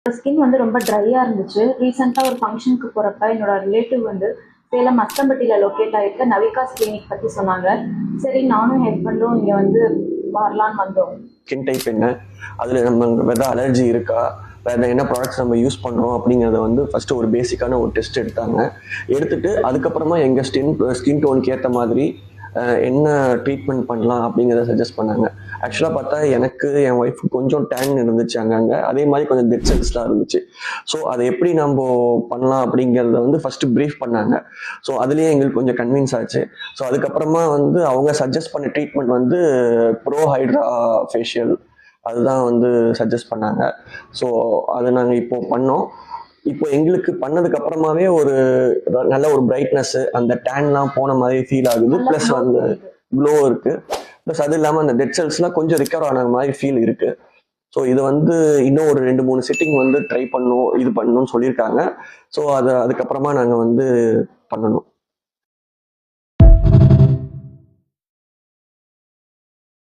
Skin வந்து ரொம்ப ட்ரையா இருந்துச்சு. ரீசெண்டா ஒரு ஃபங்ஷனுக்கு போறப்ப என்னோட ரிலேட்டிவ் வந்து சேலம் மஸ்தம்பட்டியில லொக்கேட் ஆயிருக்க நவிகாஸ் கிளினிக் பத்தி சொன்னாங்க. சரி நானும் ஹஸ்பண்டும் இங்க வந்து வரலான்னு வந்தோம். ஸ்கின் டைப் என்ன, அதில் நம்ம வெதர் அலர்ஜி இருக்கா, வேறு என்ன ப்ராடக்ட்ஸ் நம்ம யூஸ் பண்ணுறோம் அப்படிங்கிறத வந்து ஃபஸ்ட்டு ஒரு பேசிக்கான ஒரு டெஸ்ட் எடுத்தாங்க. எடுத்துட்டு அதுக்கப்புறமா எங்கள் ஸ்கின் டோனுக்கு ஏற்ற மாதிரி என்ன ட்ரீட்மெண்ட் பண்ணலாம் அப்படிங்கிறத சஜஸ்ட் பண்ணாங்க. ஆக்சுவலாக பார்த்தா எனக்கு என் ஒய்ஃபுக்கு கொஞ்சம் டேன் இருந்துச்சு அங்கங்கே, அதே மாதிரி கொஞ்சம் டெட் செல்ஸ்லாம் இருந்துச்சு. ஸோ அதை எப்படி நம்ம பண்ணலாம் அப்படிங்கிறத வந்து ஃபஸ்ட்டு ப்ரீஃப் பண்ணாங்க. ஸோ அதுலேயே எங்களுக்கு கொஞ்சம் கன்வின்ஸ் ஆச்சு. ஸோ அதுக்கப்புறமா வந்து அவங்க சஜஸ்ட் பண்ண ட்ரீட்மெண்ட் வந்து ப்ரோ ஹைட்ரா ஃபேஷியல் அதுதான் வந்து சஜஸ்ட் பண்ணாங்க. ஸோ அதை நாங்கள் இப்போ பண்ணோம். இப்போ எங்களுக்கு பண்ணதுக்கு அப்புறமாவே ஒரு நல்ல ஒரு பிரைட்னஸ், அந்த டேன்லாம் போன மாதிரி ஃபீல் ஆகுது. ப்ளஸ் வந்து க்ளோ இருக்கு. ப்ளஸ் அது இல்லாமல் அந்த டெட் செல்ஸ்லாம் கொஞ்சம் ரிகவர் ஆன மாதிரி ஃபீல் இருக்கு. ஸோ இது வந்து இன்னும் ஒரு 2-3 சிட்டிங் வந்து ட்ரை பண்ணணும், இது பண்ணணும்னு சொல்லியிருக்காங்க. ஸோ அதுக்கப்புறமா நாங்கள் வந்து பண்ணணும்.